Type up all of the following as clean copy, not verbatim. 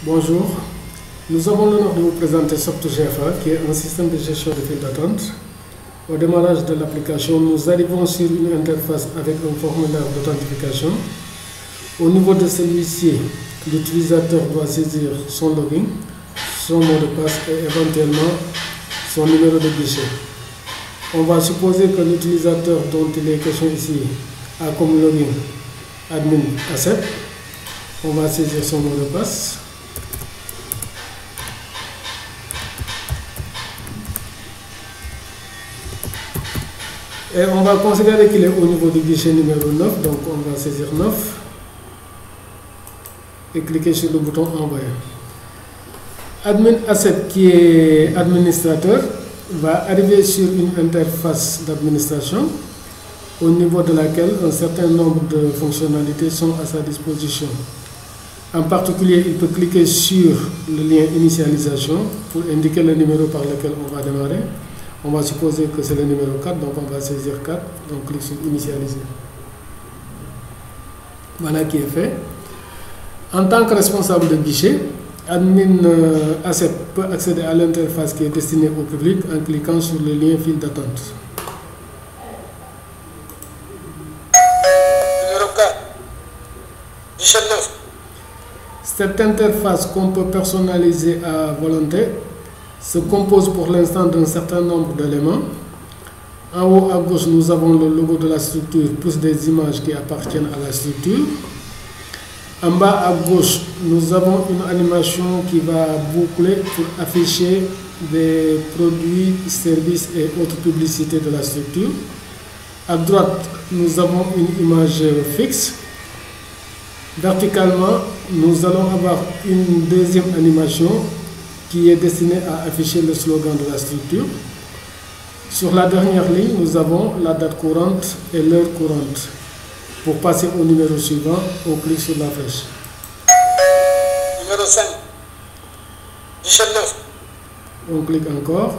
Bonjour, nous avons l'honneur de vous présenter SoftGFA qui est un système de gestion de file d'attente. Au démarrage de l'application, nous arrivons sur une interface avec un formulaire d'authentification. Au niveau de celui-ci, l'utilisateur doit saisir son login, son mot de passe et éventuellement son numéro de guichet. On va supposer que l'utilisateur dont il est question ici a comme login admin asset. On va saisir son mot de passe. Et on va considérer qu'il est au niveau du guichet numéro 9, donc on va saisir 9 et cliquer sur le bouton envoyer. Admin Asset qui est administrateur va arriver sur une interface d'administration au niveau de laquelle un certain nombre de fonctionnalités sont à sa disposition. En particulier, il peut cliquer sur le lien initialisation pour indiquer le numéro par lequel on va démarrer. On va supposer que c'est le numéro 4, donc on va saisir 4, donc clique sur initialiser. Voilà qui est fait. En tant que responsable de guichet, Admin Asset peut accéder à l'interface qui est destinée au public en cliquant sur le lien file d'attente. Numéro 4, guichet 9. Cette interface qu'on peut personnaliser à volonté se compose pour l'instant d'un certain nombre d'éléments. En haut à gauche, nous avons le logo de la structure plus des images qui appartiennent à la structure. En bas à gauche, nous avons une animation qui va boucler pour afficher des produits, services et autres publicités de la structure. À droite, nous avons une image fixe. Verticalement, nous allons avoir une deuxième animation qui est destiné à afficher le slogan de la structure. Sur la dernière ligne, nous avons la date courante et l'heure courante. Pour passer au numéro suivant, on clique sur la flèche. Numéro 5, guichet 9. On clique encore.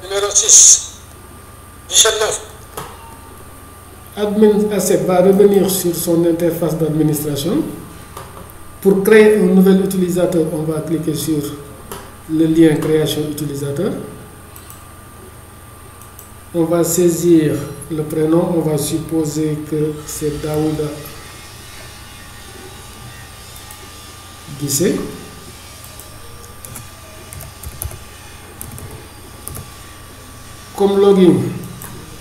Numéro 6, guichet 9. Admin Asset va revenir sur son interface d'administration. Pour créer un nouvel utilisateur, on va cliquer sur le lien création utilisateur. On va saisir le prénom, on va supposer que c'est Daouda Guissé. Comme login,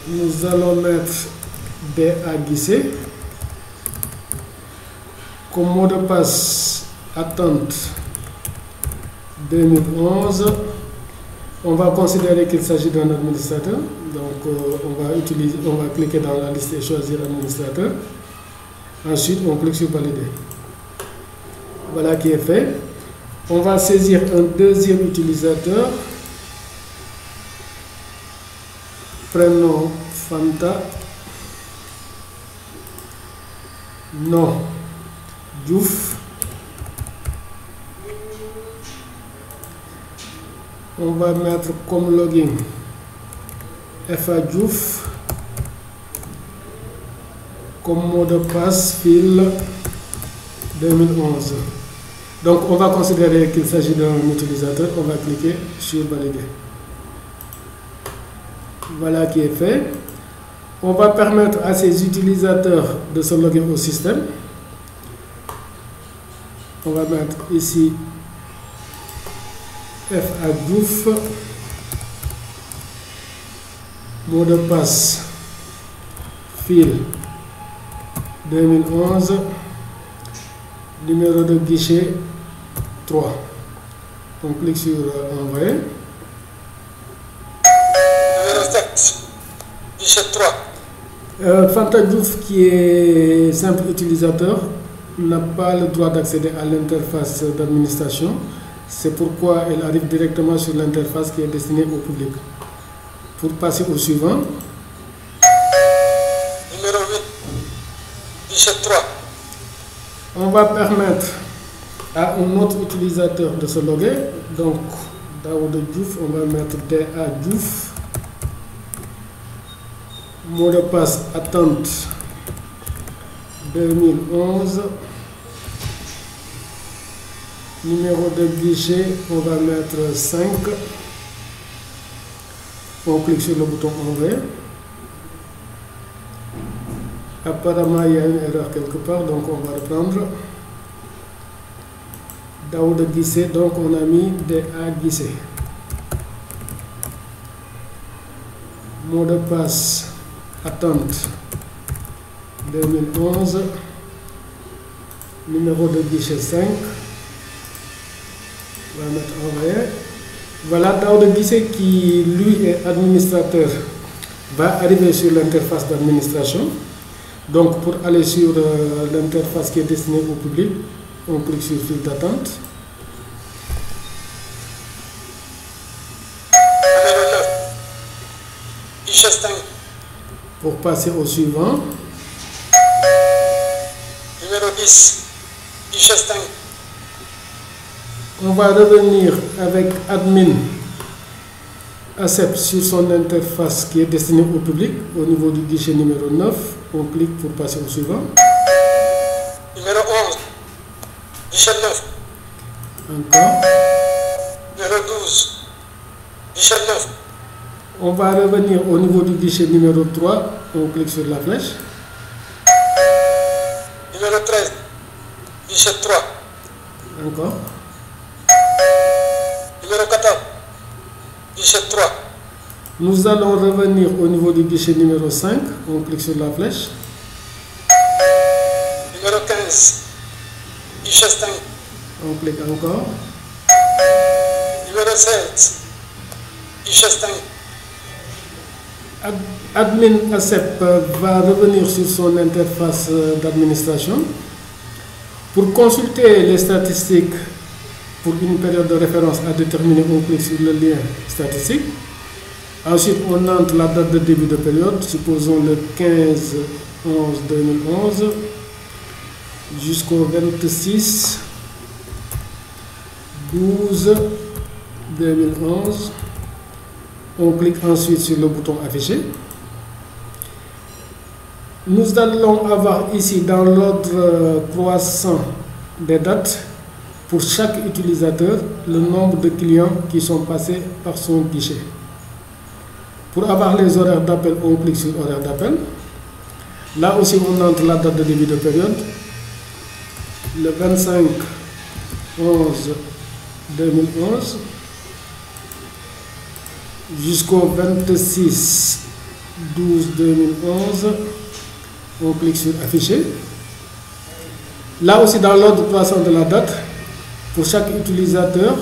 nous allons mettre DA Guissé. Comme mot de passe, attente 2011. On va considérer qu'il s'agit d'un administrateur. Donc on va cliquer dans la liste et choisir administrateur. Ensuite, on clique sur valider. Voilà qui est fait. On va saisir un deuxième utilisateur. Prénom Fanta. Nom Diouf. On va mettre comme login FA Diouf. Comme mot de passe fil 2011. Donc on va considérer qu'il s'agit d'un utilisateur. On va cliquer sur valider. Voilà qui est fait. On va permettre à ces utilisateurs de se loguer au système. On va mettre ici FA Diouf, mot de passe fil 2011, numéro de guichet 3. On clique sur envoyer. Numéro 7, guichet 3. Fanta Diouf, qui est simple utilisateur, n'a pas le droit d'accéder à l'interface d'administration. C'est pourquoi elle arrive directement sur l'interface qui est destinée au public. Pour passer au suivant. Numéro 8, guichet 3. On va permettre à un autre utilisateur de se loguer. Donc, Daouda Diouf, on va mettre DA Diouf. Mot de passe attente 2011. Numéro de guichet, on va mettre 5. On clique sur le bouton envoyer. Apparemment, il y a une erreur quelque part, donc on va reprendre. Daouda Guissé, donc on a mis DA Guissé. Mot de passe, attente 2011. Numéro de guichet 5. On va mettre envoyer. Voilà, Daouda Guissé qui lui est administrateur va arriver sur l'interface d'administration. Donc pour aller sur l'interface qui est destinée au public, on clique sur file d'attente. Numéro 9, guichet 5. Pour passer au suivant. Numéro 10, guichet 5. On va revenir avec admin accept sur son interface qui est destinée au public au niveau du guichet numéro 9. On clique pour passer au suivant. Numéro 11, guichet 9. Encore. Numéro 12, guichet 9. On va revenir au niveau du guichet numéro 3. On clique sur la flèche. Numéro 13, guichet 3. Encore. Numéro 14, guichet 3. Nous allons revenir au niveau du guichet numéro 5. On clique sur la flèche. Numéro 15, guichet 5. On clique encore. Numéro 16, guichet 5. Admin accept va revenir sur son interface d'administration. Pour consulter les statistiques pour une période de référence à déterminer, on clique sur le lien statistique. Ensuite, on entre la date de début de période, supposons le 15/11/2011 jusqu'au 26/12/2011. On clique ensuite sur le bouton afficher. Nous allons avoir ici dans l'ordre croissant des dates pour chaque utilisateur le nombre de clients qui sont passés par son guichet. Pour avoir les horaires d'appel, on clique sur horaires d'appel. Là aussi, on entre la date de début de période, le 25/11/2011 jusqu'au 26/12/2011. On clique sur afficher. Là aussi, dans l'ordre croissant de la date, pour chaque utilisateur,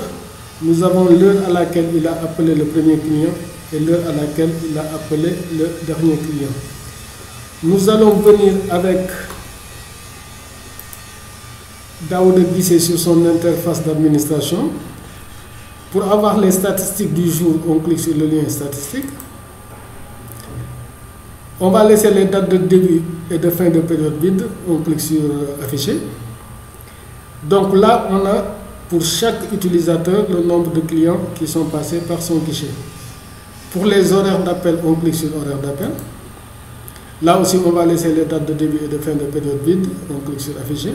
nous avons l'heure à laquelle il a appelé le premier client et l'heure à laquelle il a appelé le dernier client. Nous allons venir avec Daouda Guissé sur son interface d'administration. Pour avoir les statistiques du jour, on clique sur le lien statistique. On va laisser les dates de début et de fin de période vide. On clique sur afficher. Donc là, on a pour chaque utilisateur le nombre de clients qui sont passés par son guichet. Pour les horaires d'appel, on clique sur horaires d'appel. Là aussi, on va laisser les dates de début et de fin de période vide. On clique sur afficher.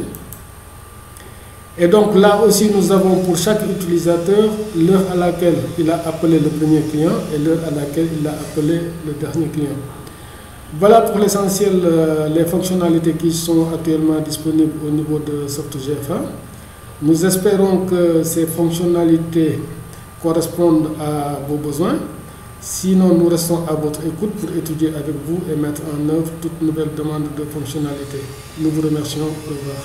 Et donc là aussi, nous avons pour chaque utilisateur l'heure à laquelle il a appelé le premier client et l'heure à laquelle il a appelé le dernier client. Voilà pour l'essentiel les fonctionnalités qui sont actuellement disponibles au niveau de SoftGFA. Nous espérons que ces fonctionnalités correspondent à vos besoins. Sinon, nous restons à votre écoute pour étudier avec vous et mettre en œuvre toute nouvelle demande de fonctionnalité. Nous vous remercions. Au revoir.